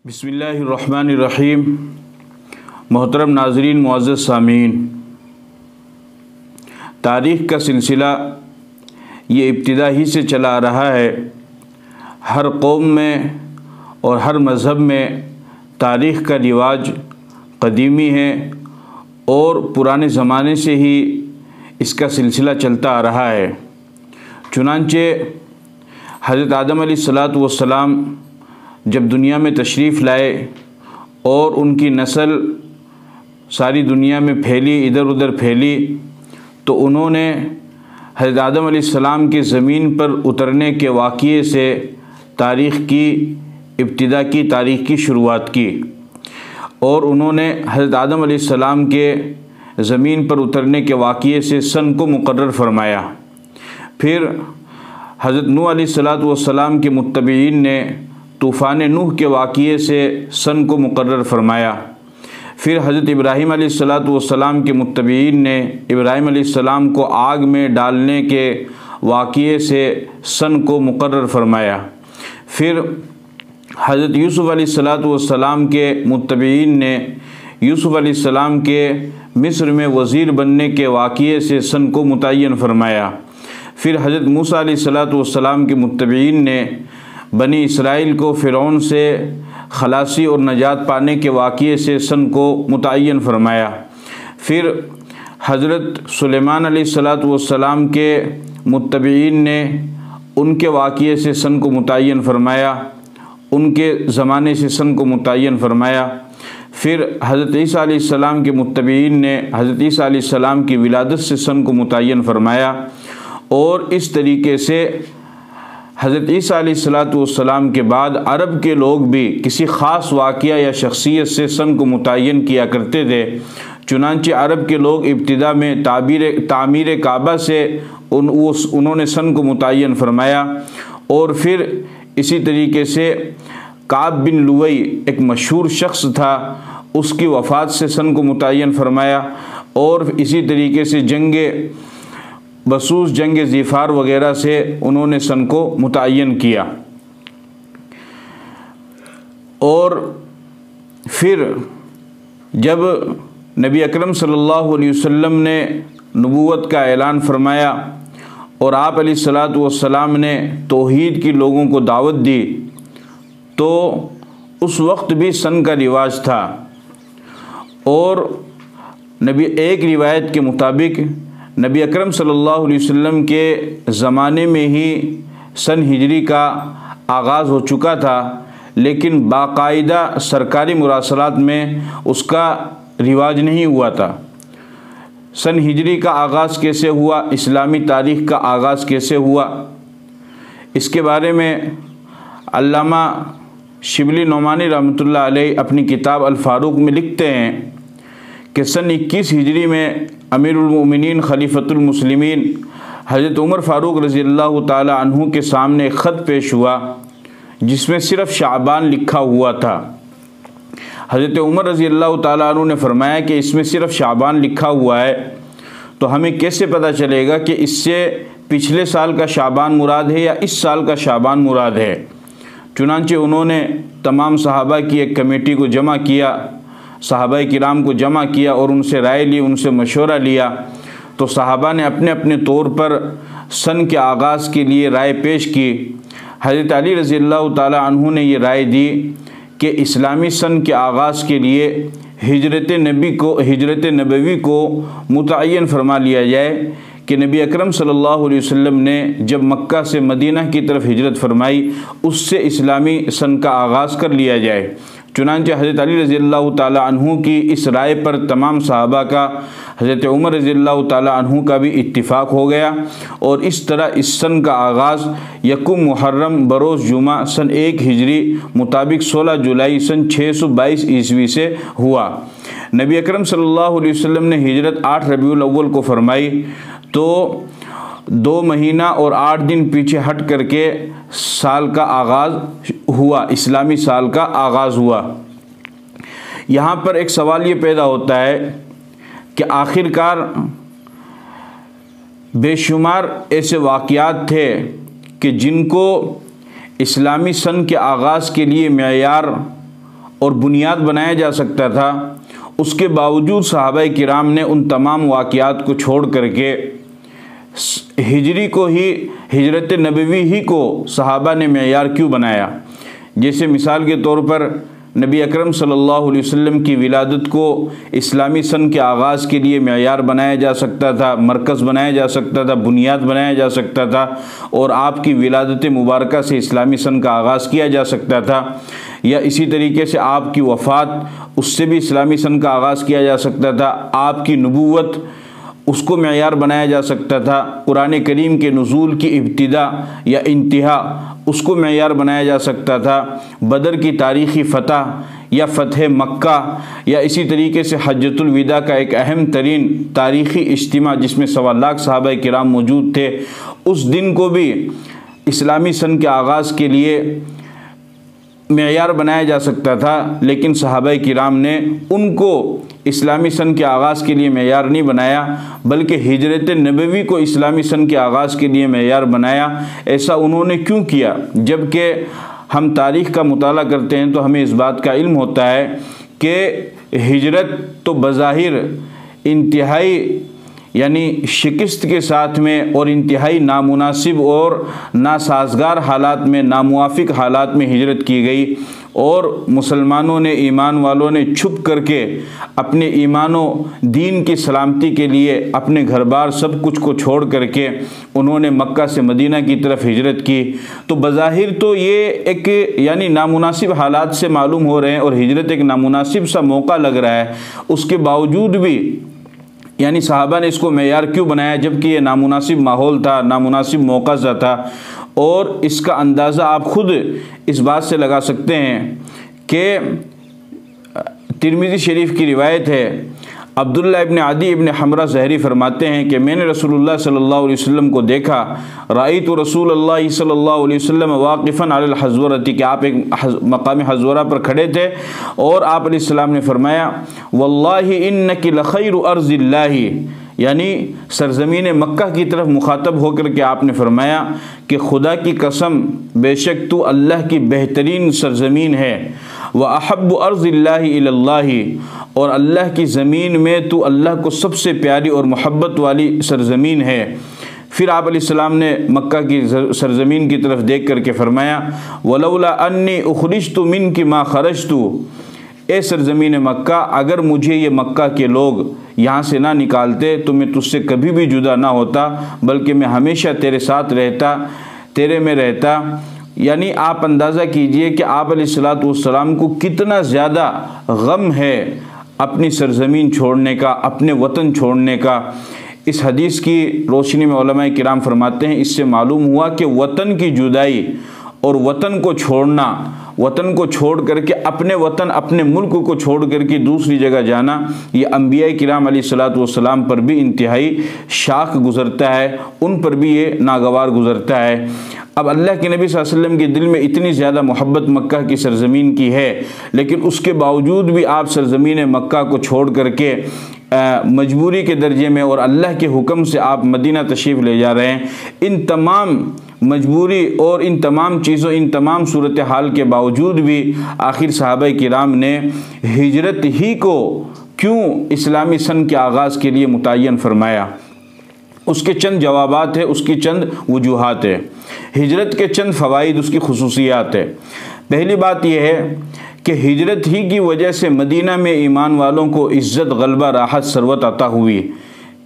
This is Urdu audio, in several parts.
بسم اللہ الرحمن الرحیم۔ محترم ناظرین، معزز سامعین، تاریخ کا سلسلہ یہ ابتدا ہی سے چلا آ رہا ہے۔ ہر قوم میں اور ہر مذہب میں تاریخ کا رواج قدیمی ہے اور پرانے زمانے سے ہی اس کا سلسلہ چلتا آ رہا ہے۔ چنانچہ حضرت آدم علیہ السلام جب دنیا میں تشریف لائے اور ان کی نسل ساری دنیا میں پھیلی، ادھر ادھر پھیلی، تو انہوں نے حضرت آدم علیہ السلام کے زمین پر اترنے کے واقعے سے تاریخ کی ابتدا کی، تاریخ کی شروعات کی، اور انہوں نے حضرت آدم علیہ السلام کے زمین پر اترنے کے واقعے سے سن کو مقرر فرمایا۔ پھر حضرت نوح علیہ السلام کے متبعین نے طوفان نوح کے واقعے سے سن کو مقرر فرمایا۔ پھر حضرت ابراہیم علیہ السلام کے متبعین نے ابراہیم علیہ السلام کو آگ میں ڈالنے کے واقعے سے سن کو مقرر فرمایا۔ پھر حضرت یوسف علیہ السلام کے متبعین نے یوسف علیہ السلام کے مصر میں وزیر بننے کے واقعے سے سن کو متعین فرمایا۔ پھر حضرت موسیٰ علیہ السلام کے متبعین نے بنی اسرائیل کو فرعون سے خلاصی اور نجات پانے کے واقعے سے سن کو متعین فرمایا۔ پھر حضرت سلیمان علیہ السلام کے متبعین نے ان کے واقعے سے سن کو متعین فرمایا، ان کے زمانے سے سن کو متعین فرمایا۔ پھر حضرت عیسیٰ علیہ السلام کے متبعین نے حضرت عیسیٰ علیہ السلام کی ولادت سے سن کو متعین فرمایا، اور اس طریقے سے حضرت عیسیٰ علیہ السلام کے بعد عرب کے لوگ بھی کسی خاص واقعہ یا شخصیت سے سن کو متعین کیا کرتے تھے۔ چنانچہ عرب کے لوگ ابتدا میں تعمیر کعبہ سے انہوں نے سن کو متعین فرمایا، اور پھر اسی طریقے سے کعب بن لوئی ایک مشہور شخص تھا، اس کی وفات سے سن کو متعین فرمایا، اور اسی طریقے سے جنگ بسوس، جنگ ذیفار وغیرہ سے انہوں نے سن کو متعین کیا۔ اور پھر جب نبی اکرم صلی اللہ علیہ وسلم نے نبوت کا اعلان فرمایا اور آپ علیہ السلام نے توحید کی لوگوں کو دعوت دی، تو اس وقت بھی سن کا رواج تھا، اور ایک روایت کے مطابق نبی اکرم صلی اللہ علیہ وسلم کے زمانے میں ہی سن ہجری کا آغاز ہو چکا تھا، لیکن باقاعدہ سرکاری مراسلات میں اس کا رواج نہیں ہوا تھا۔ سن ہجری کا آغاز کیسے ہوا، اسلامی تاریخ کا آغاز کیسے ہوا، اس کے بارے میں علامہ شبلی نعمانی رحمۃ اللہ علیہ اپنی کتاب الفاروق میں لکھتے ہیں کہ سن 21 ہجری میں امیر المؤمنین خلیفۃ المسلمین حضرت عمر فاروق رضی اللہ تعالی عنہ کے سامنے ایک خط پیش ہوا جس میں صرف شعبان لکھا ہوا تھا۔ حضرت عمر رضی اللہ تعالی عنہ نے فرمایا کہ اس میں صرف شعبان لکھا ہوا ہے، تو ہمیں کیسے پتہ چلے گا کہ اس سے پچھلے سال کا شعبان مراد ہے یا اس سال کا شعبان مراد ہے؟ چنانچہ انہوں نے تمام صحابہ کی ایک کمیٹی کو جمع کیا، صحابہ کرام کو جمع کیا اور ان سے رائے لی، ان سے مشورہ لیا، تو صحابہ نے اپنے اپنے طور پر سن کے آغاز کے لیے رائے پیش کی۔ حضرت علی رضی اللہ تعالی عنہ نے یہ رائے دی کہ اسلامی سن کے آغاز کے لیے ہجرت نبوی کو متعین فرما لیا جائے کہ نبی اکرم صلی اللہ علیہ وسلم نے جب مکہ سے مدینہ کی طرف ہجرت فرمائی، اس سے اسلامی سن کا آغاز کر لیا جائے۔ چنانچہ حضرت علی رضی اللہ تعالی عنہ کی اس رائے پر تمام صحابہ کا، حضرت عمر رضی اللہ تعالی عنہ کا بھی اتفاق ہو گیا، اور اس طرح اس سن کا آغاز یکم محرم بروز جمعہ سن 1 ہجری مطابق 16 جولائی سن 622 عیسوی سے ہوا۔ نبی اکرم صلی اللہ علیہ وسلم نے ہجرت 8 ربیع الاول کو فرمائی، تو 2 مہینہ اور 8 دن پیچھے ہٹ کر کے سال کا آغاز ہوا، اسلامی سال کا آغاز ہوا۔ یہاں پر ایک سوال یہ پیدا ہوتا ہے کہ آخر کار بے شمار ایسے واقعات تھے کہ جن کو اسلامی سن کے آغاز کے لیے معیار اور بنیاد بنایا جا سکتا تھا، اس کے باوجود صحابہ کرام نے ان تمام واقعات کو چھوڑ کر کے ہجرت نبوی ہی کو صحابہ نے معیار کیوں بنایا؟ جیسے مثال کے طور پر نبی اکرم صلی اللہ علیہ وسلم کی ولادت کو اسلامی سن کے آغاز کے لیے معیار بنایا جا سکتا تھا، مرکز بنایا جا سکتا تھا، بنیاد بنایا جا سکتا تھا، اور آپ کی ولادت مبارکہ سے اسلامی سن کا آغاز کیا جا سکتا تھا، یا اسی طریقے سے آپ کی وفات، اس سے بھی اسلامی سن کا آغاز کیا جا سکتا تھا، آپ کی نبوت، اس کو معیار بنایا جا سکتا تھا، قرآن کریم کے نزول کی ابتدا یا انتہا، اس کو معیار بنایا جا سکتا تھا، بدر کی تاریخی فتح یا فتح مکہ، یا اسی طریقے سے حجۃ الوداع کا ایک اہم ترین تاریخی اجتماع جس میں 1.25 لاکھ صحابہ کرام موجود تھے، اس دن کو بھی اسلامی سن کے آغاز کے لیے معیار بنایا جا سکتا تھا، لیکن صحابہ کرام نے ان کو اسلامی سن کے آغاز کے لیے معیار نہیں بنایا، بلکہ ہجرت نبوی کو اسلامی سن کے آغاز کے لیے معیار بنایا۔ ایسا انہوں نے کیوں کیا؟ جبکہ ہم تاریخ کا مطالعہ کرتے ہیں تو ہمیں اس بات کا علم ہوتا ہے کہ ہجرت تو بظاہر انتہائی شکست کے ساتھ میں اور انتہائی نامناسب اور ناسازگار حالات میں، ناموافق حالات میں ہجرت کی گئی، اور مسلمانوں نے، ایمان والوں نے چھپ کر کے اپنے ایمان و دین کی سلامتی کے لیے اپنے گھر بار سب کچھ کو چھوڑ کر کے انہوں نے مکہ سے مدینہ کی طرف ہجرت کی۔ تو بظاہر تو یہ ایک نامناسب حالات سے معلوم ہو رہے ہیں، اور ہجرت ایک نامناسب سا موقع لگ رہا ہے، اس کے باوجود بھی صحابہ نے اس کو معیار کیوں بنایا؟ جبکہ یہ نامناسب ماحول تھا، نامناسب موقع سا تھا۔ اور اس کا اندازہ آپ خود اس بات سے لگا سکتے ہیں کہ ترمذی شریف کی روایت ہے، عبداللہ ابن عدی ابن حمرہ زہری فرماتے ہیں کہ میں نے رسول اللہ صلی اللہ علیہ وسلم کو دیکھا، رأیت رسول اللہ صلی اللہ علیہ وسلم واقفا علی الحزورۃ، کہ آپ ایک مقام حزورہ پر کھڑے تھے، اور آپ علیہ السلام نے فرمایا واللہ انک لخیر ارض اللہ، سرزمین مکہ کی طرف مخاطب ہو کر کے آپ نے فرمایا کہ خدا کی قسم بے شک تو اللہ کی بہترین سرزمین ہے، وَأَحَبُّ أَرْضِ اللَّهِ إِلَى اللَّهِ، اور اللہ کی زمین میں تو اللہ کو سب سے پیاری اور محبت والی سرزمین ہے۔ پھر آپ علیہ السلام نے مکہ کی سرزمین کی طرف دیکھ کر کے فرمایا وَلَوْلَا أَنِّي أُخْرِجْتُ مِنْكِ مَا خَرَجْتُ، اے سرزمین مکہ، اگر مجھے یہ مکہ کے لوگ یہاں سے نہ نکالتے تو میں تجھ سے کبھی بھی جدا نہ ہوتا، بلکہ میں ہمیشہ تیرے ساتھ رہتا، تیرے میں رہتا۔ آپ اندازہ کیجئے کہ آپ علیہ السلام کو کتنا زیادہ غم ہے اپنی سرزمین چھوڑنے کا، اپنے وطن چھوڑنے کا۔ اس حدیث کی روشنی میں علماء کرام فرماتے ہیں اس سے معلوم ہوا کہ وطن کی جدائی اور وطن کو چھوڑنا، وطن کو چھوڑ کر کے اپنے وطن، اپنے ملک کو چھوڑ کر کے دوسری جگہ جانا، یہ انبیاء کرام علیہ السلام پر بھی انتہائی شاق گزرتا ہے، ان پر بھی یہ ناگوار گزرتا ہے۔ اب اللہ کے نبی صلی اللہ علیہ وسلم کے دل میں اتنی زیادہ محبت مکہ کی سرزمین کی ہے، لیکن اس کے باوجود بھی آپ سرزمین مکہ کو چھوڑ کر کے مجبوری کے درجے میں اور اللہ کے حکم سے آپ مدینہ تشریف لے جا رہے ہیں۔ ان تمام مجبوری اور ان تمام چیزوں، ان تمام صورتحال کے باوجود بھی آخر صحابہ کرام نے ہجرت ہی کو کیوں اسلامی سن کے آغاز کے لیے متعین فرمایا؟ اس کے چند جوابات ہیں، اس کی چند وجوہات ہیں، ہجرت کے چند فوائد، اس کی خصوصیات ہے۔ پہلی بات یہ ہے کہ ہجرت ہی کی وجہ سے مدینہ میں ایمان والوں کو عزت، غلبہ، راحت، ثروت عطا ہوئی۔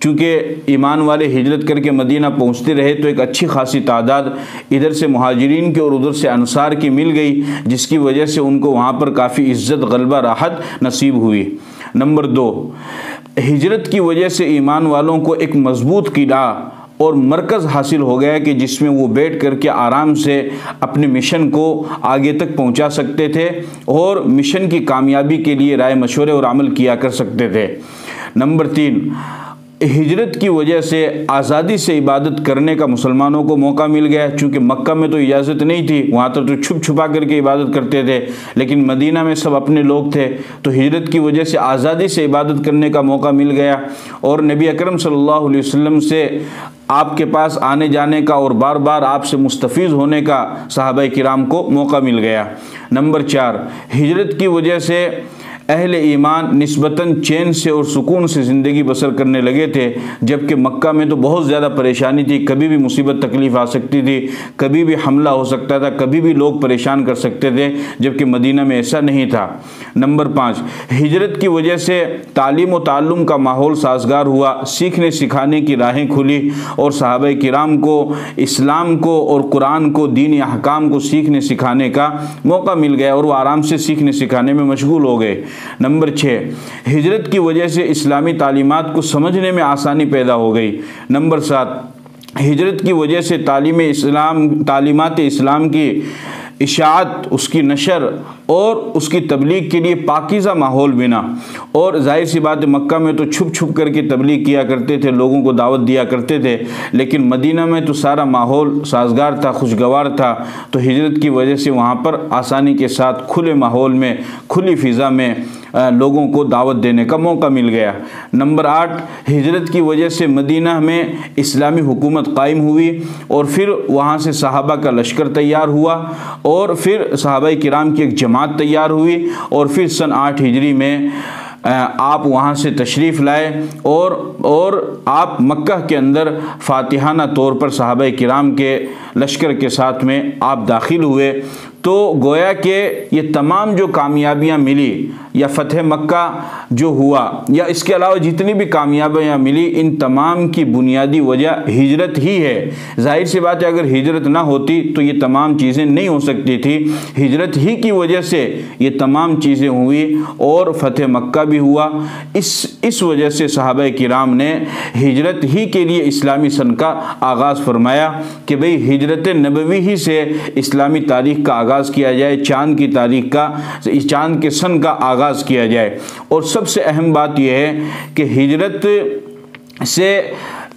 چونکہ ایمان والے ہجرت کر کے مدینہ پہنچتے رہے تو ایک اچھی خاصی تعداد ادھر سے مہاجرین کی اور ادھر سے انصار کی مل گئی، جس کی وجہ سے ان کو وہاں پر کافی عزت، غلبہ، راحت نصیب ہوئی۔ نمبر 2، ہجرت کی وجہ سے ایمان والوں کو ایک مضبوط قلعہ اور مرکز حاصل ہو گیا کہ جس میں وہ بیٹھ کر کے آرام سے اپنے مشن کو آگے تک پہنچا سکتے تھے اور مشن کی کامیابی کے لیے رائے مشورے اور عمل کیا کر سکتے تھے۔ نمبر 3، ہجرت کی وجہ سے آزادی سے عبادت کرنے کا مسلمانوں کو موقع مل گیا، چونکہ مکہ میں تو اجازت نہیں تھی، وہاں تو چھپ چھپا کر کے عبادت کرتے تھے، لیکن مدینہ میں سب اپنے لوگ تھے، تو ہجرت کی وجہ سے آزادی سے عبادت کرنے کا موقع مل گیا، اور نبی اکرم صلی اللہ علیہ وسلم سے آپ کے پاس آنے جانے کا اور بار بار آپ سے مستفیض ہونے کا صحابہ کرام کو موقع مل گیا۔ نمبر 4، ہجرت کی وجہ سے اہل ایمان نسبتاً چین سے اور سکون سے زندگی بسر کرنے لگے تھے، جبکہ مکہ میں تو بہت زیادہ پریشانی تھی، کبھی بھی مصیبت تکلیف آ سکتی تھی، کبھی بھی حملہ ہو سکتا تھا، کبھی بھی لوگ پریشان کر سکتے تھے، جبکہ مدینہ میں ایسا نہیں تھا۔ نمبر 5، ہجرت کی وجہ سے تعلیم و تعلم کا ماحول سازگار ہوا، سیکھنے سکھانے کی راہیں کھلی، اور صحابہ کرام کو اسلام کو اور قرآن کو، دینی احکام کو سیکھنے سکھانے کا موقع مل گیا، اور وہ آرام سے سیکھنے سکھانے میں مشغول ہو گئے۔ نمبر 6، ہجرت کی وجہ سے اسلامی تعلیمات کو سمجھنے میں آسانی پیدا ہو گئی۔ نمبر 7، ہجرت کی وجہ سے تعلیمات اسلام کی اشاعت، اس کی نشر اور اس کی تبلیغ کے لیے پاکیزہ ماحول بنا، اور ظاہر سی بات ہے مکہ میں تو چھپ چھپ کر کے تبلیغ کیا کرتے تھے، لوگوں کو دعوت دیا کرتے تھے، لیکن مدینہ میں تو سارا ماحول سازگار تھا، خوشگوار تھا، تو ہجرت کی وجہ سے وہاں پر آسانی کے ساتھ کھلے ماحول میں، کھلی فضا میں لوگوں کو دعوت دینے کا موقع مل گیا۔ نمبر 8، ہجرت کی وجہ سے مدینہ میں اسلامی حکومت قائم ہوئی، اور پھر وہاں سے صحابہ کا لشکر تیار ہوا، اور پھر صحابہ کرام کی ایک جماعت تیار ہوئی، اور پھر سن 8 ہجری میں آپ وہاں سے تشریف لائے، اور آپ مکہ کے اندر فاتحانہ طور پر صحابہ کرام کے لشکر کے ساتھ میں آپ داخل ہوئے۔ تو گویا کہ یہ تمام جو کامیابیاں ملی، یا فتح مکہ جو ہوا، یا اس کے علاوہ جتنی بھی کامیابیاں ملی، ان تمام کی بنیادی وجہ ہجرت ہی ہے۔ ظاہر سی بات ہے اگر ہجرت نہ ہوتی تو یہ تمام چیزیں نہیں ہو سکتی تھی، ہجرت ہی کی وجہ سے یہ تمام چیزیں ہوئی، اور فتح مکہ بھی ہوا۔ اس وجہ سے صحابہ کرام نے ہجرت ہی کے لیے اسلامی سن کا آغاز فرمایا کہ بھئی ہجرت نبوی ہی سے اسلامی تاریخ کا آغاز کیا جائے، چاند کی تاریخ کا، چاند کے سن کا آغاز کیا جائے۔ اور سب سے اہم بات یہ ہے کہ ہجرت سے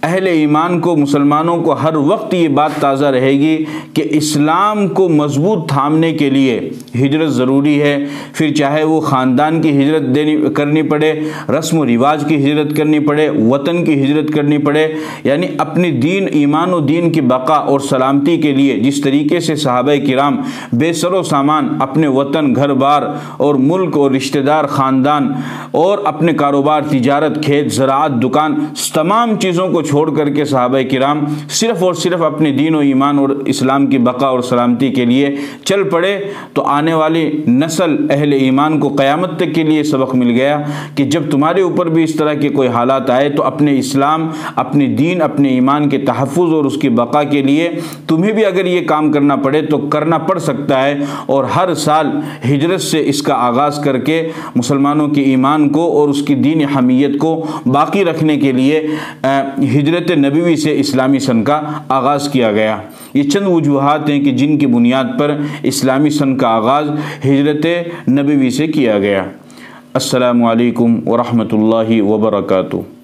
اہل ایمان کو، مسلمانوں کو ہر وقت یہ بات تازہ رہے گی کہ اسلام کو مضبوط تھامنے کے لیے ہجرت ضروری ہے، پھر چاہے وہ خاندان کی ہجرت کرنی پڑے، رسم و رواج کی ہجرت کرنی پڑے، وطن کی ہجرت کرنی پڑے، یعنی اپنی دین، ایمان و دین کی بقا اور سلامتی کے لیے جس طریقے سے صحابہ کرام بے سر و سامان اپنے وطن، گھر بار اور ملک اور رشتہ دار، خاندان اور اپنے کاروبار، تجارت، کھیت، زراعت، دکان، تمام چیزوں کو چھوڑ کر کے صحابہ کرام صرف اور صرف اپنے دین و ایمان اور اسلام کی بقا اور سلامتی کے لیے چل پڑے، تو آنے والی نسل اہل ایمان کو قیامت تک کے لیے سبق مل گیا کہ جب تمہارے اوپر بھی اس طرح کے کوئی حالات آئے تو اپنے اسلام، اپنے دین، اپنے ایمان کے تحفظ اور اس کی بقا کے لیے تمہیں بھی اگر یہ کام کرنا پڑے تو کرنا پڑ سکتا ہے، اور ہر سال ہجرت سے اس کا آغاز کر کے مسلمانوں کے ایمان کو اور اس کی دین حمیت کو باقی رکھنے کے لیے ہجرت نبوی سے اسلامی سن کا آغاز کیا گیا۔ یہ چند وجوہات ہیں کہ جن کی بنیاد پر اسلامی سن کا آغاز ہجرت نبوی سے کیا گیا۔ السلام علیکم ورحمۃ اللہ وبرکاتہ۔